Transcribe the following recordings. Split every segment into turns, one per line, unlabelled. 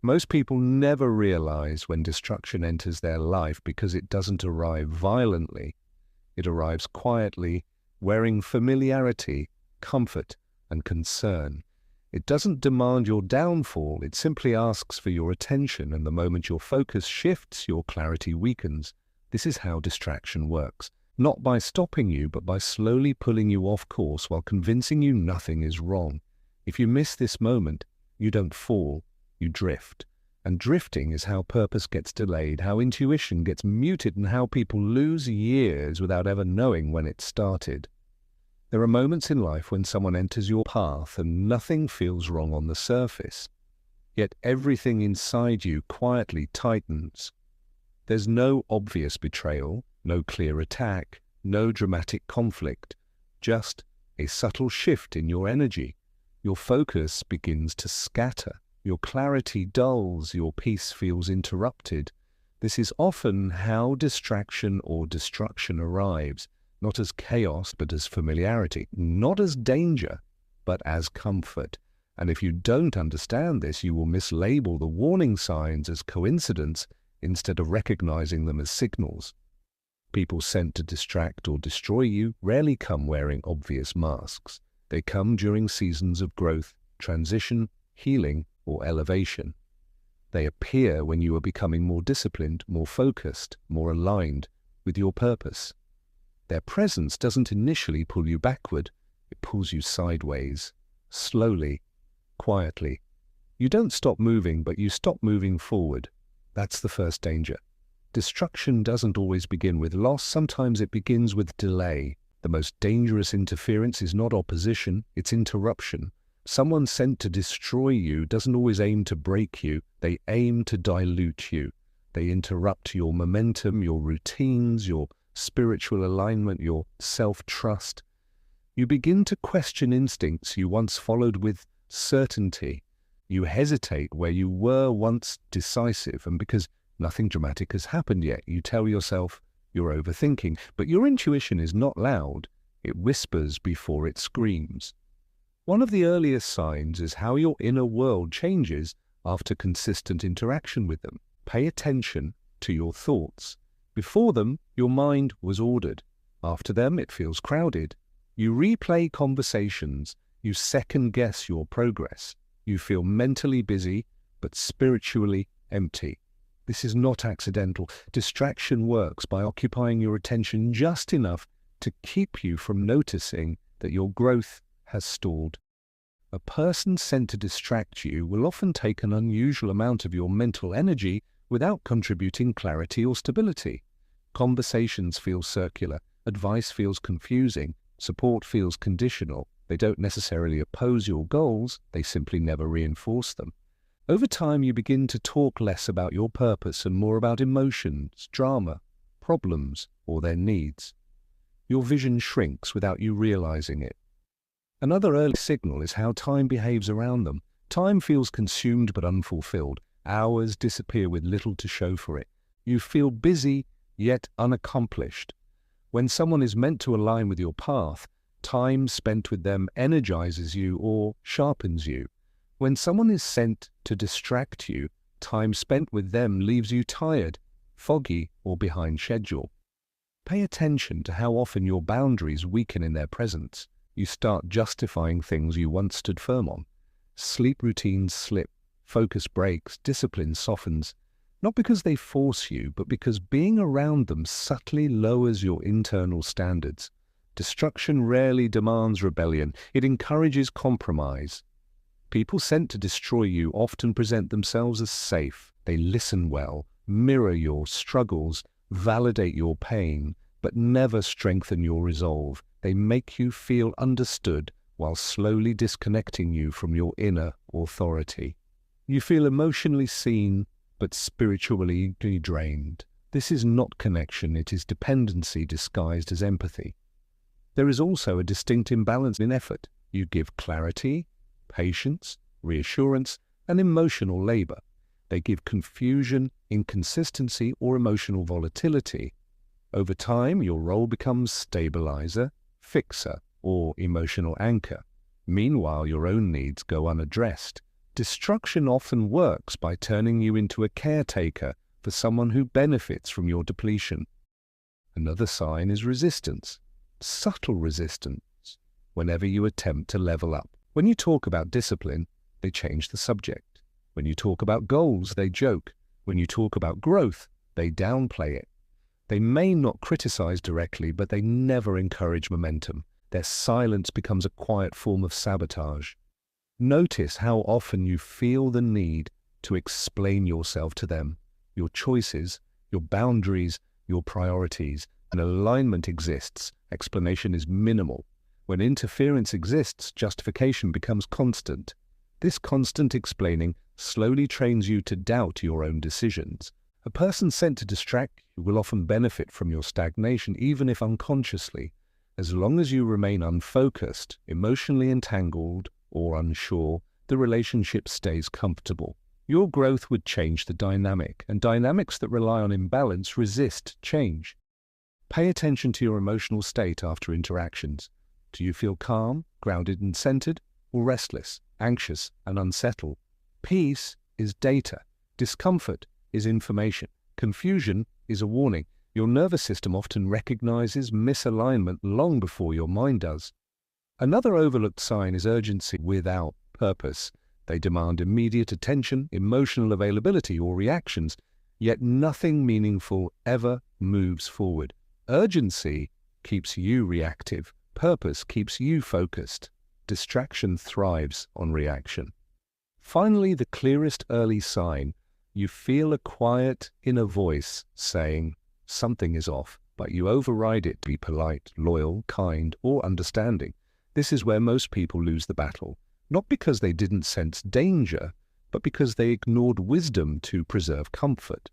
Most people never realize when destruction enters their life because it doesn't arrive violently. It arrives quietly, wearing familiarity, comfort, and concern. It doesn't demand your downfall, it simply asks for your attention, and the moment your focus shifts, your clarity weakens. This is how distraction works. Not by stopping you, but by slowly pulling you off course while convincing you nothing is wrong. If you miss this moment, you don't fall, you drift. And drifting is how purpose gets delayed, how intuition gets muted, and how people lose years without ever knowing when it started. There are moments in life when someone enters your path and nothing feels wrong on the surface. Yet everything inside you quietly tightens. There's no obvious betrayal, no clear attack, no dramatic conflict, just a subtle shift in your energy. Your focus begins to scatter. Your clarity dulls, your peace feels interrupted. This is often how distraction or destruction arrives, not as chaos but as familiarity, not as danger but as comfort. And if you don't understand this, you will mislabel the warning signs as coincidence instead of recognizing them as signals. People sent to distract or destroy you rarely come wearing obvious masks. They come during seasons of growth, transition, healing, or elevation. They appear when you are becoming more disciplined, more focused, more aligned with your purpose. Their presence doesn't initially pull you backward, it pulls you sideways, slowly, quietly. You don't stop moving, but you stop moving forward. That's the first danger. Destruction doesn't always begin with loss, sometimes it begins with delay. The most dangerous interference is not opposition, it's interruption. Someone sent to destroy you doesn't always aim to break you, they aim to dilute you. They interrupt your momentum, your routines, your spiritual alignment, your self-trust. You begin to question instincts you once followed with certainty. You hesitate where you were once decisive, and because nothing dramatic has happened yet, you tell yourself you're overthinking. But your intuition is not loud, it whispers before it screams. One of the earliest signs is how your inner world changes after consistent interaction with them. Pay attention to your thoughts. Before them, your mind was ordered. After them, it feels crowded. You replay conversations. You second-guess your progress. You feel mentally busy, but spiritually empty. This is not accidental. Distraction works by occupying your attention just enough to keep you from noticing that your growth has stalled. A person sent to distract you will often take an unusual amount of your mental energy without contributing clarity or stability. Conversations feel circular, advice feels confusing, support feels conditional. They don't necessarily oppose your goals, they simply never reinforce them. Over time, you begin to talk less about your purpose and more about emotions, drama, problems, or their needs. Your vision shrinks without you realizing it. Another early signal is how time behaves around them. Time feels consumed but unfulfilled. Hours disappear with little to show for it. You feel busy, yet unaccomplished. When someone is meant to align with your path, time spent with them energizes you or sharpens you. When someone is sent to distract you, time spent with them leaves you tired, foggy, or behind schedule. Pay attention to how often your boundaries weaken in their presence. You start justifying things you once stood firm on. Sleep routines slip, focus breaks, discipline softens, not because they force you, but because being around them subtly lowers your internal standards. Destruction rarely demands rebellion, it encourages compromise. People sent to destroy you often present themselves as safe. They listen well, mirror your struggles, validate your pain, but never strengthen your resolve. They make you feel understood while slowly disconnecting you from your inner authority. You feel emotionally seen, but spiritually drained. This is not connection, it is dependency disguised as empathy. There is also a distinct imbalance in effort. You give clarity, patience, reassurance, and emotional labor. They give confusion, inconsistency, or emotional volatility. Over time, your role becomes stabilizer, fixer, or emotional anchor. Meanwhile, your own needs go unaddressed. Destruction often works by turning you into a caretaker for someone who benefits from your depletion. Another sign is resistance, subtle resistance, whenever you attempt to level up. When you talk about discipline, they change the subject. When you talk about goals, they joke. When you talk about growth, they downplay it. They may not criticize directly, but they never encourage momentum. Their silence becomes a quiet form of sabotage. Notice how often you feel the need to explain yourself to them, your choices, your boundaries, your priorities. When alignment exists, explanation is minimal. When interference exists, justification becomes constant. This constant explaining slowly trains you to doubt your own decisions. A person sent to distract you will often benefit from your stagnation, even if unconsciously. As long as you remain unfocused, emotionally entangled, or unsure, the relationship stays comfortable. Your growth would change the dynamic, and dynamics that rely on imbalance resist change. Pay attention to your emotional state after interactions. Do you feel calm, grounded and centered, or restless, anxious and unsettled? Peace is data. Discomfort is information. Confusion is a warning. Your nervous system often recognizes misalignment long before your mind does. Another overlooked sign is urgency without purpose. They demand immediate attention, emotional availability, or reactions, yet nothing meaningful ever moves forward. Urgency keeps you reactive. Purpose keeps you focused. Distraction thrives on reaction. Finally, the clearest early sign, you feel a quiet inner voice saying something is off, but you override it to be polite, loyal, kind, or understanding. This is where most people lose the battle, not because they didn't sense danger, but because they ignored wisdom to preserve comfort.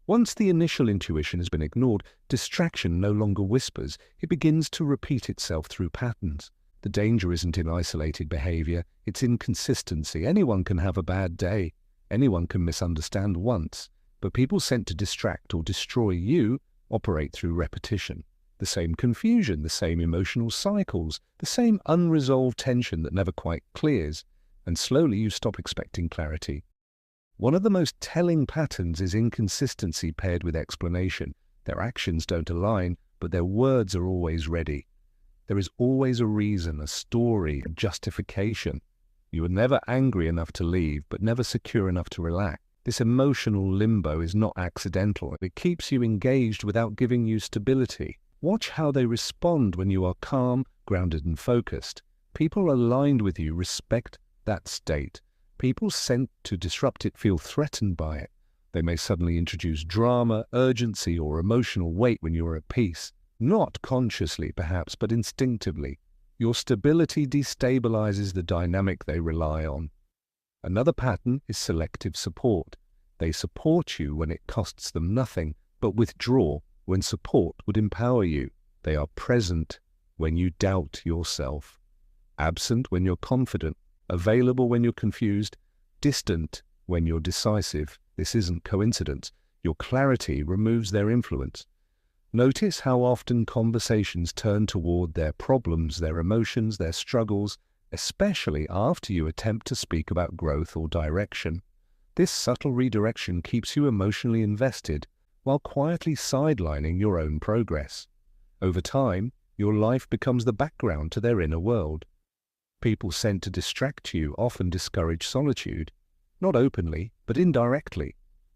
Once the initial intuition has been ignored, distraction no longer whispers. It begins to repeat itself through patterns. The danger isn't in isolated behavior, it's in consistency. Anyone can have a bad day. Anyone can misunderstand once. But people sent to distract or destroy you operate through repetition. The same confusion, the same emotional cycles, the same unresolved tension that never quite clears. And slowly you stop expecting clarity. One of the most telling patterns is inconsistency paired with explanation. Their actions don't align, but their words are always ready. There is always a reason, a story, a justification. You are never angry enough to leave, but never secure enough to relax. This emotional limbo is not accidental. It keeps you engaged without giving you stability. Watch how they respond when you are calm, grounded and focused. People aligned with you respect that state. People sent to disrupt it feel threatened by it. They may suddenly introduce drama, urgency, or emotional weight when you are at peace. Not consciously, perhaps, but instinctively. Your stability destabilizes the dynamic they rely on. Another pattern is selective support. They support you when it costs them nothing, but withdraw when support would empower you. They are present when you doubt yourself, absent when you're confident, available when you're confused, distant when you're decisive. This isn't coincidence. Your clarity removes their influence. Notice how often conversations turn toward their problems, their emotions, their struggles, especially after you attempt to speak about growth or direction. This subtle redirection keeps you emotionally invested while quietly sidelining your own progress. Over time, your life becomes the background to their inner world. People sent to distract you often discourage solitude, not openly, but indirectly.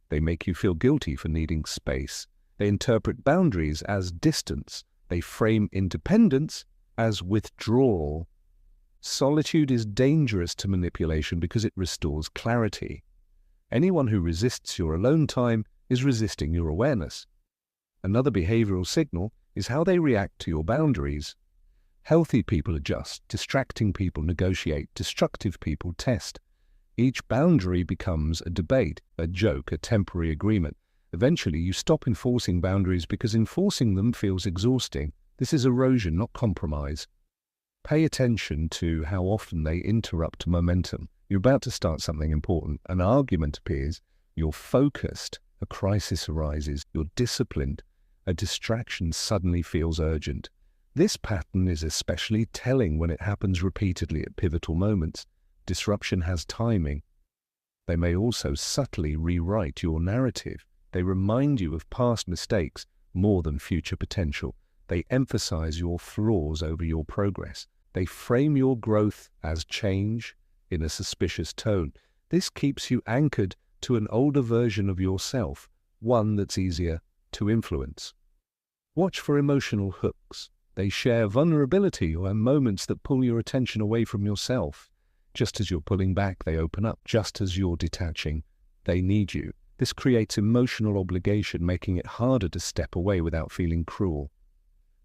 They make you feel guilty for needing space. They interpret boundaries as distance. They frame independence as withdrawal. Solitude is dangerous to manipulation because it restores clarity. Anyone who resists your alone time is resisting your awareness. Another behavioral signal is how they react to your boundaries. Healthy people adjust, distracting people negotiate, destructive people test. Each boundary becomes a debate, a joke, a temporary agreement. Eventually, you stop enforcing boundaries because enforcing them feels exhausting. This is erosion, not compromise. Pay attention to how often they interrupt momentum. You're about to start something important. An argument appears. You're focused. A crisis arises. You're disciplined. A distraction suddenly feels urgent. This pattern is especially telling when it happens repeatedly at pivotal moments. Disruption has timing. They may also subtly rewrite your narrative. They remind you of past mistakes more than future potential. They emphasize your flaws over your progress. They frame your growth as change in a suspicious tone. This keeps you anchored to an older version of yourself, one that's easier to influence. Watch for emotional hooks. They share vulnerability or moments that pull your attention away from yourself. Just as you're pulling back, they open up. Just as you're detaching, they need you. This creates emotional obligation, making it harder to step away without feeling cruel.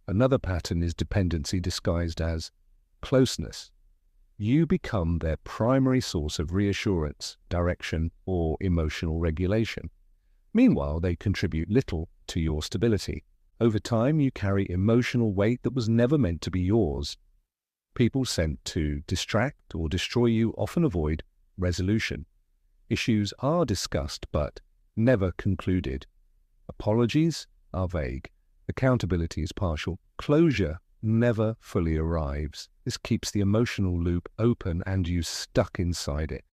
Another pattern is dependency disguised as closeness. You become their primary source of reassurance, direction, or emotional regulation. Meanwhile, they contribute little to your stability. Over time, you carry emotional weight that was never meant to be yours. People sent to distract or destroy you often avoid resolution. Issues are discussed but never concluded. Apologies are vague. Accountability is partial. Closure never fully arrives. This keeps the emotional loop open and you stuck inside it.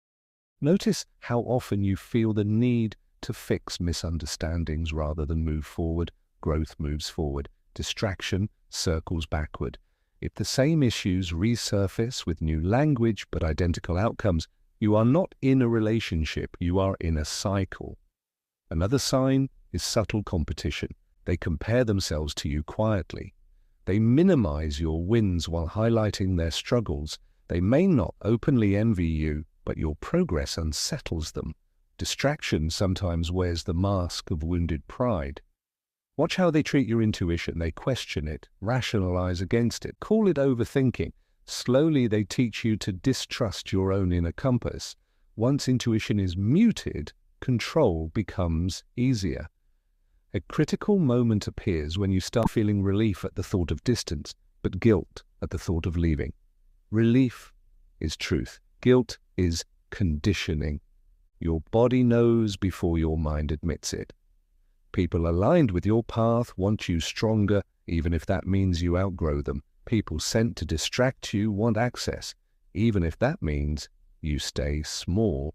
Notice how often you feel the need to fix misunderstandings rather than move forward. Growth moves forward. Distraction circles backward. If the same issues resurface with new language but identical outcomes, you are not in a relationship, you are in a cycle. Another sign is subtle competition. They compare themselves to you quietly. They minimize your wins while highlighting their struggles. They may not openly envy you, but your progress unsettles them. Distraction sometimes wears the mask of wounded pride. Watch how they treat your intuition. They question it, rationalize against it, call it overthinking. Slowly they teach you to distrust your own inner compass. Once intuition is muted, control becomes easier. A critical moment appears when you start feeling relief at the thought of distance, but guilt at the thought of leaving. Relief is truth. Guilt is conditioning. Your body knows before your mind admits it. People aligned with your path want you stronger, even if that means you outgrow them. People sent to distract you want access, even if that means you stay small.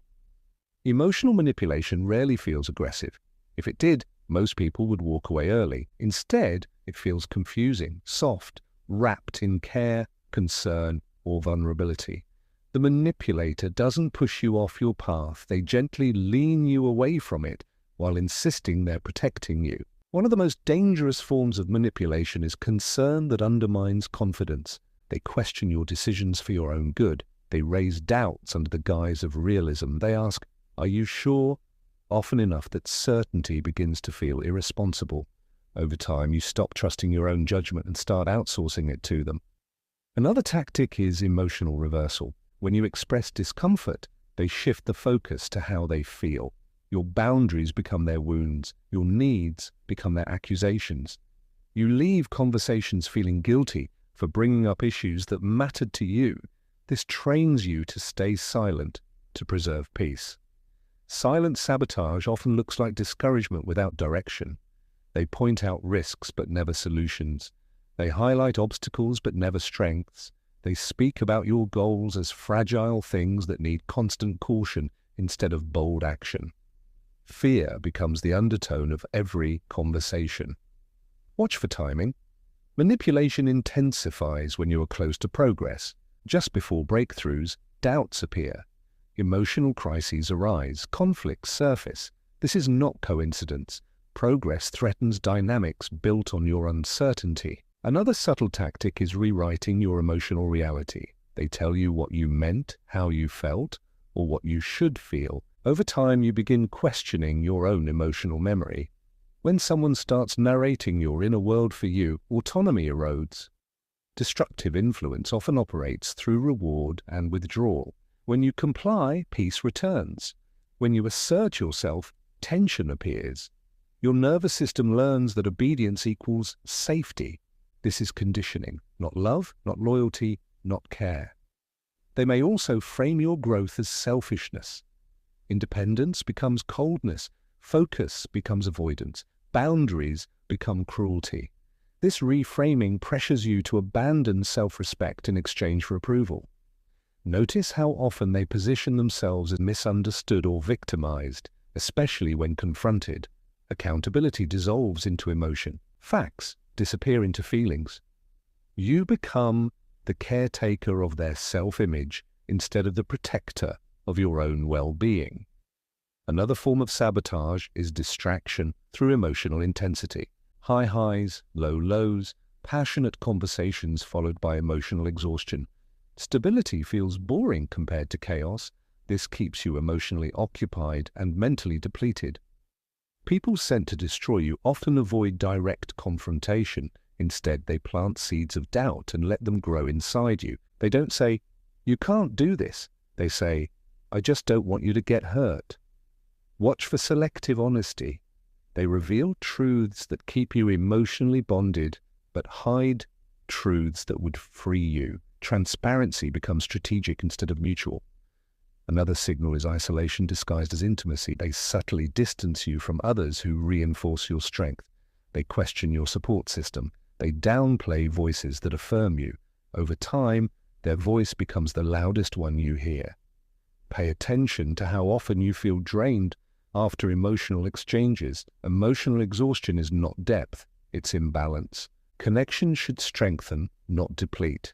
Emotional manipulation rarely feels aggressive. If it did, most people would walk away early. Instead, it feels confusing, soft, wrapped in care, concern, or vulnerability. The manipulator doesn't push you off your path. They gently lean you away from it while insisting they're protecting you. One of the most dangerous forms of manipulation is concern that undermines confidence. They question your decisions for your own good. They raise doubts under the guise of realism. They ask, "Are you sure?" Often enough that certainty begins to feel irresponsible. Over time, you stop trusting your own judgment and start outsourcing it to them. Another tactic is emotional reversal. When you express discomfort, they shift the focus to how they feel. Your boundaries become their wounds. Your needs become their accusations. You leave conversations feeling guilty for bringing up issues that mattered to you. This trains you to stay silent to preserve peace. Silent sabotage often looks like discouragement without direction. They point out risks but never solutions. They highlight obstacles but never strengths. They speak about your goals as fragile things that need constant caution instead of bold action. Fear becomes the undertone of every conversation. Watch for timing. Manipulation intensifies when you are close to progress. Just before breakthroughs, doubts appear. Emotional crises arise. Conflicts surface. This is not coincidence. Progress threatens dynamics built on your uncertainty. Another subtle tactic is rewriting your emotional reality. They tell you what you meant, how you felt, or what you should feel. Over time, you begin questioning your own emotional memory. When someone starts narrating your inner world for you, autonomy erodes. Destructive influence often operates through reward and withdrawal. When you comply, peace returns. When you assert yourself, tension appears. Your nervous system learns that obedience equals safety. This is conditioning, not love, not loyalty, not care. They may also frame your growth as selfishness. Independence becomes coldness, focus becomes avoidance, boundaries become cruelty. This reframing pressures you to abandon self-respect in exchange for approval. Notice how often they position themselves as misunderstood or victimized, especially when confronted. Accountability dissolves into emotion. Facts disappear into feelings. You become the caretaker of their self-image instead of the protector of your own well-being. Another form of sabotage is distraction through emotional intensity. High highs, low lows, passionate conversations followed by emotional exhaustion. Stability feels boring compared to chaos. This keeps you emotionally occupied and mentally depleted. People sent to destroy you often avoid direct confrontation. Instead, they plant seeds of doubt and let them grow inside you. They don't say, "You can't do this." They say, "I just don't want you to get hurt." Watch for selective honesty. They reveal truths that keep you emotionally bonded, but hide truths that would free you. Transparency becomes strategic instead of mutual. Another signal is isolation disguised as intimacy. They subtly distance you from others who reinforce your strength. They question your support system. They downplay voices that affirm you. Over time, their voice becomes the loudest one you hear. Pay attention to how often you feel drained after emotional exchanges. Emotional exhaustion is not depth, it's imbalance. Connection should strengthen, not deplete.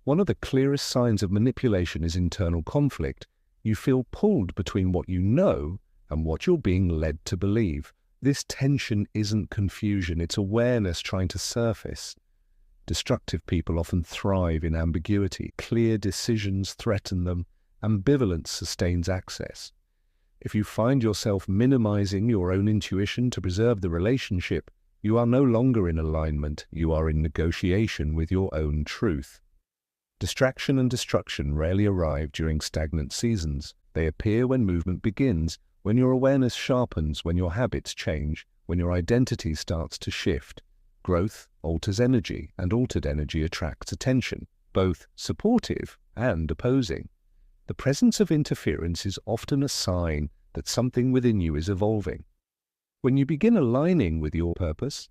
One of the clearest signs of manipulation is internal conflict. You feel pulled between what you know and what you're being led to believe. This tension isn't confusion, it's awareness trying to surface. Destructive people often thrive in ambiguity. Clear decisions threaten them. Ambivalence sustains access. If you find yourself minimizing your own intuition to preserve the relationship, you are no longer in alignment, you are in negotiation with your own truth. Distraction and destruction rarely arrive during stagnant seasons. They appear when movement begins, when your awareness sharpens, when your habits change, when your identity starts to shift. Growth alters energy, and altered energy attracts attention, both supportive and opposing. The presence of interference is often a sign that something within you is evolving. When you begin aligning with your purpose,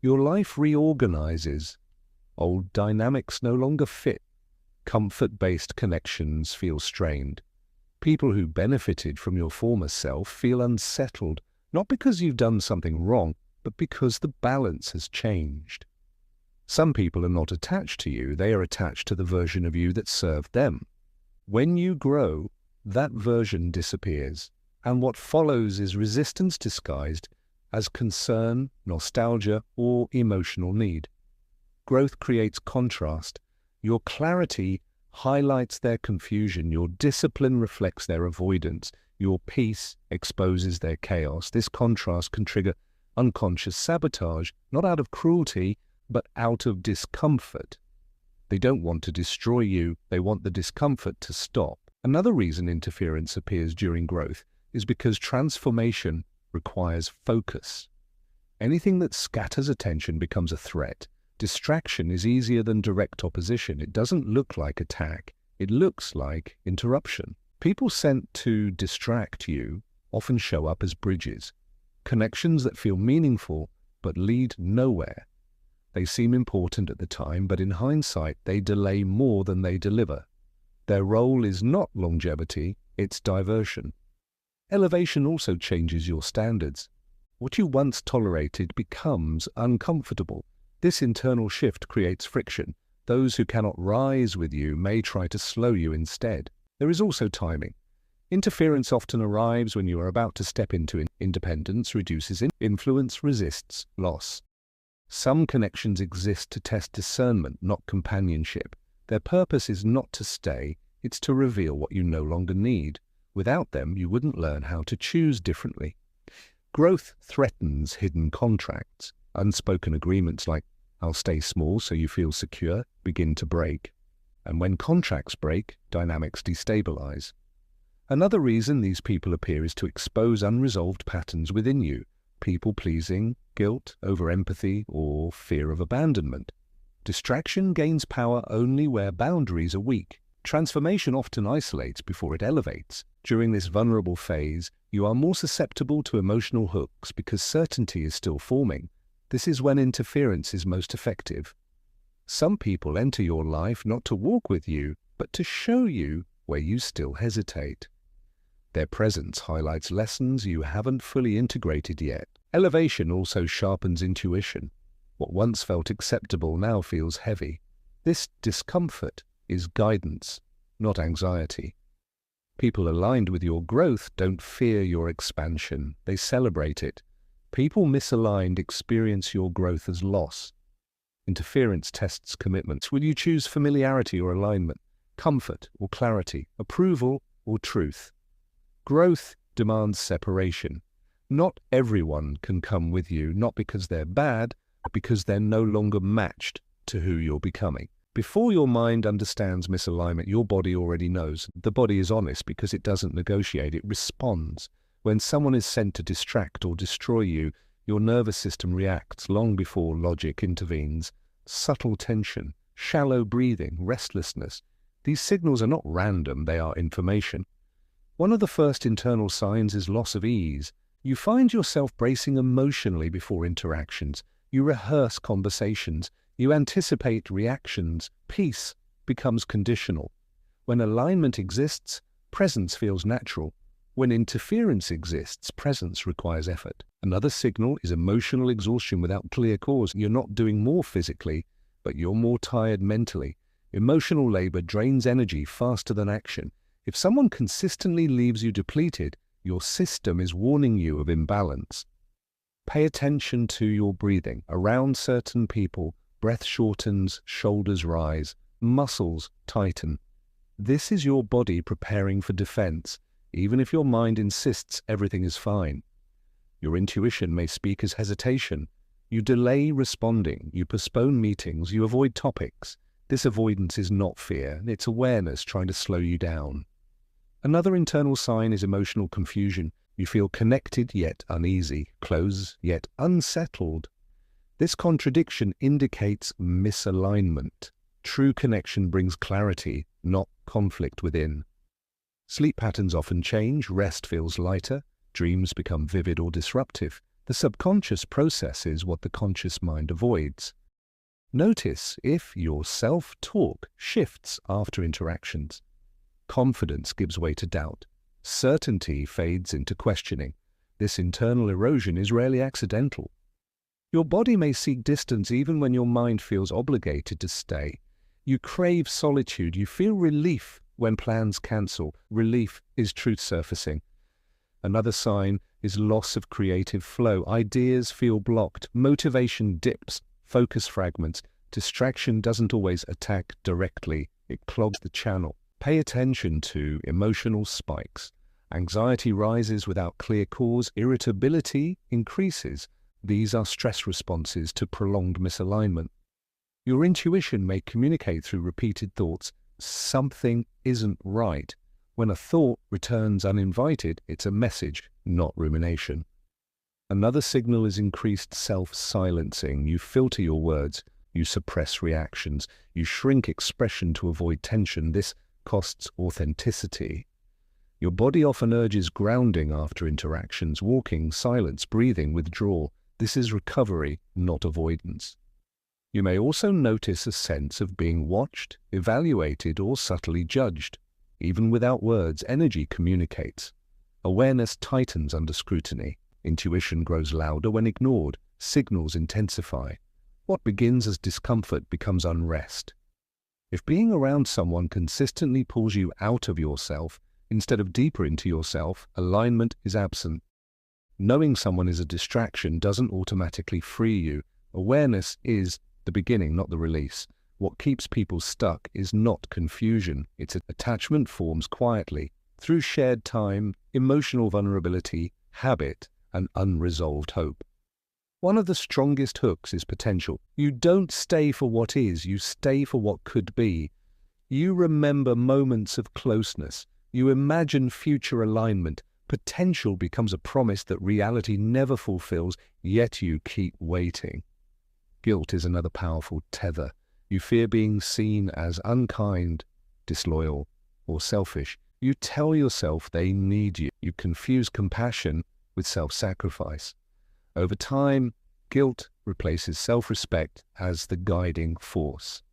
your life reorganizes. Old dynamics no longer fit. Comfort-based connections feel strained. People who benefited from your former self feel unsettled, not because you've done something wrong, but because the balance has changed. Some people are not attached to you, they are attached to the version of you that served them. When you grow, that version disappears, and what follows is resistance disguised as concern, nostalgia, or emotional need. Growth creates contrast. Your clarity highlights their confusion, your discipline reflects their avoidance, your peace exposes their chaos. This contrast can trigger unconscious sabotage, not out of cruelty, but out of discomfort. They don't want to destroy you, they want the discomfort to stop. Another reason interference appears during growth is because transformation requires focus. Anything that scatters attention becomes a threat. Distraction is easier than direct opposition. It doesn't look like attack, it looks like interruption. People sent to distract you often show up as bridges, connections that feel meaningful but lead nowhere. They seem important at the time, but in hindsight, they delay more than they deliver. Their role is not longevity, it's diversion. Elevation also changes your standards. What you once tolerated becomes uncomfortable. This internal shift creates friction. Those who cannot rise with you may try to slow you instead. There is also timing. Interference often arrives when you are about to step into independence, reduces influence, resists loss. Some connections exist to test discernment, not companionship. Their purpose is not to stay, it's to reveal what you no longer need. Without them, you wouldn't learn how to choose differently. Growth threatens hidden contracts. Unspoken agreements like, "I'll stay small so you feel secure," begin to break. And when contracts break, dynamics destabilize. Another reason these people appear is to expose unresolved patterns within you. People-pleasing, guilt over empathy, or fear of abandonment. Distraction gains power only where boundaries are weak. Transformation often isolates before it elevates. During this vulnerable phase, you are more susceptible to emotional hooks because certainty is still forming. This is when interference is most effective. Some people enter your life not to walk with you, but to show you where you still hesitate. Their presence highlights lessons you haven't fully integrated yet. Elevation also sharpens intuition. What once felt acceptable now feels heavy. This discomfort is guidance, not anxiety. People aligned with your growth don't fear your expansion, they celebrate it. People misaligned experience your growth as loss. Interference tests commitments. Will you choose familiarity or alignment, comfort or clarity, approval or truth? Growth demands separation. Not everyone can come with you, not because they're bad, but because they're no longer matched to who you're becoming. Before your mind understands misalignment, your body already knows. The body is honest because it doesn't negotiate, it responds. When someone is sent to distract or destroy you, your nervous system reacts long before logic intervenes. Subtle tension, shallow breathing, restlessness. These signals are not random, they are information. One of the first internal signs is loss of ease. You find yourself bracing emotionally before interactions. You rehearse conversations. You anticipate reactions. Peace becomes conditional. When alignment exists, presence feels natural. When interference exists, presence requires effort. Another signal is emotional exhaustion without clear cause. You're not doing more physically, but you're more tired mentally. Emotional labor drains energy faster than action. If someone consistently leaves you depleted, your system is warning you of imbalance. Pay attention to your breathing. Around certain people, breath shortens, shoulders rise, muscles tighten. This is your body preparing for defense, even if your mind insists everything is fine. Your intuition may speak as hesitation. You delay responding, you postpone meetings, you avoid topics. This avoidance is not fear, it's awareness trying to slow you down. Another internal sign is emotional confusion. You feel connected yet uneasy, close yet unsettled. This contradiction indicates misalignment. True connection brings clarity, not conflict within. Sleep patterns often change, rest feels lighter, dreams become vivid or disruptive. The subconscious processes what the conscious mind avoids. Notice if your self-talk shifts after interactions. Confidence gives way to doubt. Certainty fades into questioning. This internal erosion is rarely accidental. Your body may seek distance even when your mind feels obligated to stay. You crave solitude. You feel relief when plans cancel. Relief is truth surfacing. Another sign is loss of creative flow. Ideas feel blocked. Motivation dips. Focus fragments. Distraction doesn't always attack directly. It clogs the channel. Pay attention to emotional spikes. Anxiety rises without clear cause. Irritability increases. These are stress responses to prolonged misalignment. Your intuition may communicate through repeated thoughts, something isn't right. When a thought returns uninvited, it's a message, not rumination. Another signal is increased self-silencing. You filter your words, you suppress reactions, you shrink expression to avoid tension. This costs authenticity. Your body often urges grounding after interactions, walking, silence, breathing, withdrawal. This is recovery, not avoidance. You may also notice a sense of being watched, evaluated, or subtly judged. Even without words, energy communicates. Awareness tightens under scrutiny. Intuition grows louder when ignored. Signals intensify. What begins as discomfort becomes unrest. If being around someone consistently pulls you out of yourself instead of deeper into yourself, alignment is absent. Knowing someone is a distraction doesn't automatically free you. Awareness is the beginning, not the release. What keeps people stuck is not confusion. It's attachment forms quietly through shared time, emotional vulnerability, habit, and unresolved hope. One of the strongest hooks is potential. You don't stay for what is, you stay for what could be. You remember moments of closeness. You imagine future alignment. Potential becomes a promise that reality never fulfills, yet you keep waiting. Guilt is another powerful tether. You fear being seen as unkind, disloyal, or selfish. You tell yourself they need you. You confuse compassion with self-sacrifice. Over time, guilt replaces self-respect as the guiding force.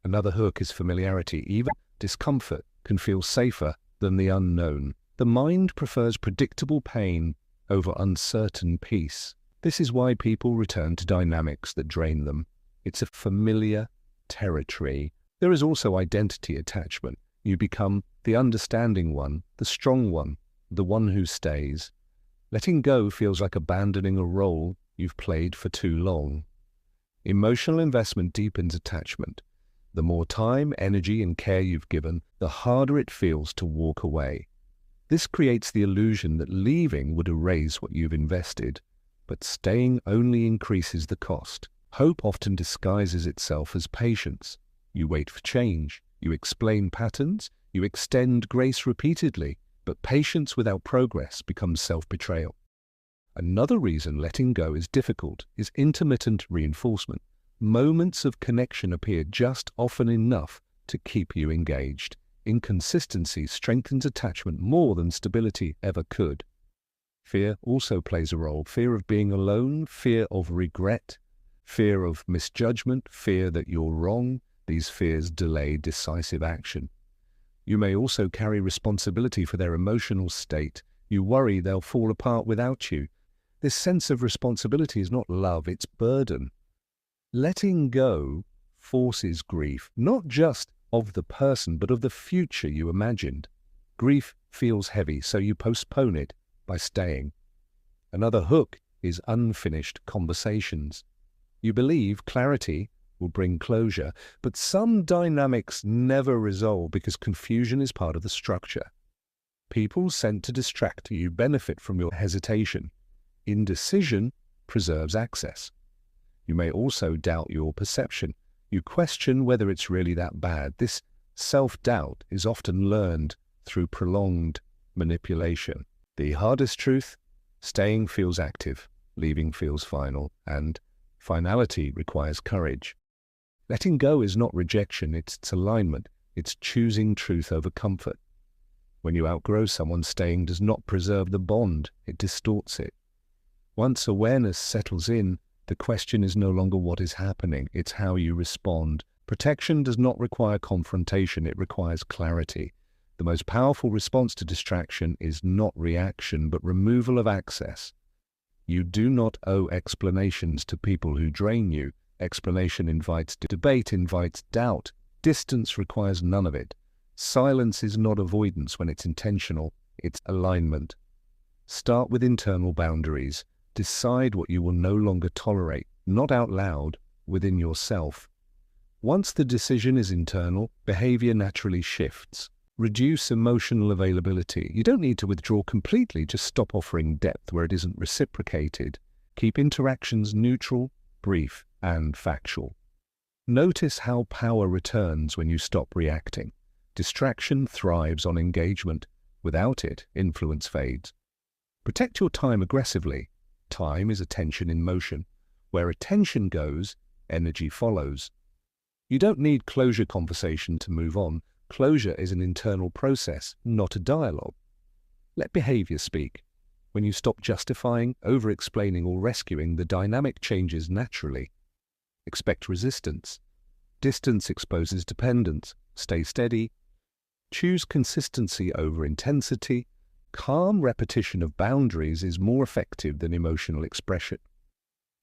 Another hook is familiarity. Even Discomfort can feel safer than the unknown. The mind prefers predictable pain over uncertain peace. This is why people return to dynamics that drain them. It's a familiar territory. There is also identity attachment. You become the understanding one, the strong one, the one who stays. Letting go feels like abandoning a role you've played for too long. Emotional investment deepens attachment. The more time, energy, and care you've given, the harder it feels to walk away. This creates the illusion that leaving would erase what you've invested, but staying only increases the cost. Hope often disguises itself as patience. You wait for change, you explain patterns, you extend grace repeatedly, but patience without progress becomes self-betrayal. Another reason letting go is difficult is intermittent reinforcement. Moments of connection appear just often enough to keep you engaged. Inconsistency strengthens attachment more than stability ever could. Fear also plays a role. Fear of being alone, fear of regret, fear of misjudgment, fear that you're wrong. These fears delay decisive action. You may also carry responsibility for their emotional state. You worry they'll fall apart without you. This sense of responsibility is not love, it's burden. Letting go forces grief, not just of the person, but of the future you imagined. Grief feels heavy, so you postpone it by staying. Another hook is unfinished conversations. You believe clarity will bring closure, but some dynamics never resolve because confusion is part of the structure. People sent to distract you benefit from your hesitation. Indecision preserves access. You may also doubt your perception. You question whether it's really that bad. This self-doubt is often learned through prolonged manipulation. The hardest truth: staying feels active, leaving feels final, and finality requires courage. Letting go is not rejection, it's alignment. It's choosing truth over comfort. When you outgrow someone, staying does not preserve the bond, it distorts it. Once awareness settles in, the question is no longer what is happening, it's how you respond. Protection does not require confrontation, it requires clarity. The most powerful response to distraction is not reaction, but removal of access. You do not owe explanations to people who drain you. Explanation invites debate, invites doubt. Distance requires none of it. Silence is not avoidance when it's intentional, it's alignment. Start with internal boundaries. Decide what you will no longer tolerate, not out loud, within yourself. Once the decision is internal, behavior naturally shifts. Reduce emotional availability. You don't need to withdraw completely, just stop offering depth where it isn't reciprocated. Keep interactions neutral, brief, and factual. Notice how power returns when you stop reacting. Distraction thrives on engagement. Without it, influence fades. Protect your time aggressively. Time is attention in motion. Where attention goes, energy follows. You don't need closure conversation to move on. Closure is an internal process, not a dialogue. Let behavior speak. When you stop justifying, over-explaining, or rescuing, the dynamic changes naturally. Expect resistance. Distance exposes dependence. Stay steady. Choose consistency over intensity. Calm repetition of boundaries is more effective than emotional expression.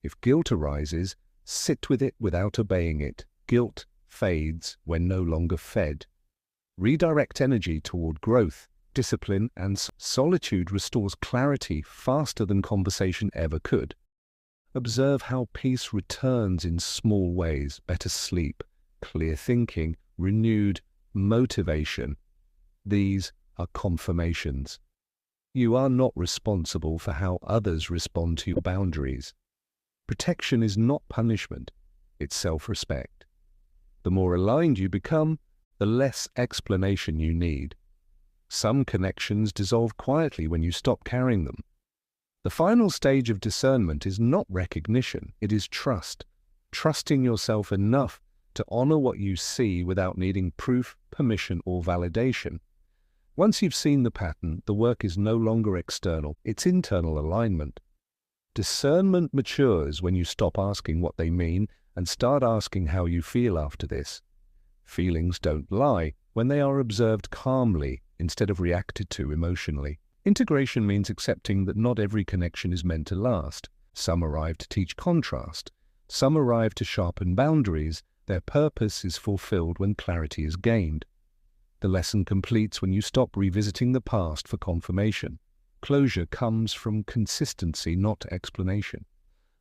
If guilt arises, sit with it without obeying it. Guilt fades when no longer fed. Redirect energy toward growth, discipline, and solitude restores clarity faster than conversation ever could. Observe how peace returns in small ways: better sleep, clear thinking, renewed motivation. These are confirmations. You are not responsible for how others respond to your boundaries. Protection is not punishment, it's self-respect. The more aligned you become, the less explanation you need. Some connections dissolve quietly when you stop carrying them. The final stage of discernment is not recognition, it is trust. Trusting yourself enough to honor what you see without needing proof, permission, or validation. Once you've seen the pattern, the work is no longer external, it's internal alignment. Discernment matures when you stop asking what they mean and start asking how you feel after this. Feelings don't lie when they are observed calmly instead of reacted to emotionally. Integration means accepting that not every connection is meant to last. Some arrive to teach contrast. Some arrive to sharpen boundaries. Their purpose is fulfilled when clarity is gained. The lesson completes when you stop revisiting the past for confirmation. Closure comes from consistency, not explanation.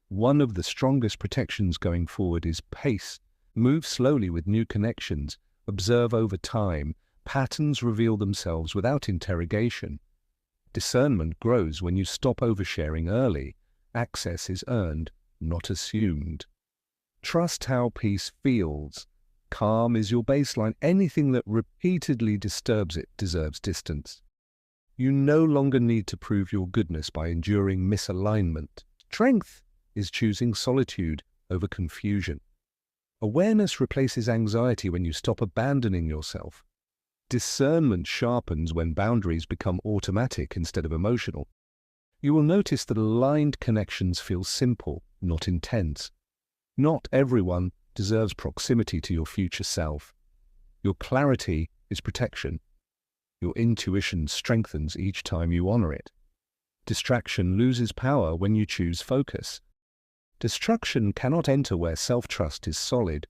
One of the strongest protections going forward is pace. Move slowly with new connections. Observe over time. Patterns reveal themselves without interrogation. Discernment grows when you stop oversharing early. Access is earned, not assumed. Trust how peace feels. Calm is your baseline. Anything that repeatedly disturbs it deserves distance. You no longer need to prove your goodness by enduring misalignment. Strength is choosing solitude over confusion. Awareness replaces anxiety when you stop abandoning yourself. Discernment sharpens when boundaries become automatic instead of emotional. You will notice that aligned connections feel simple, not intense. Not everyone deserves proximity to your future self. Your clarity is protection. Your intuition strengthens each time you honor it. Distraction loses power when you choose focus. Destruction cannot enter where self-trust is solid.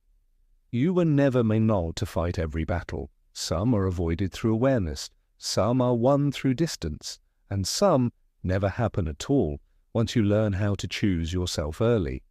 You were never made to fight every battle. Some are avoided through awareness, some are won through distance, and some never happen at all once you learn how to choose yourself early.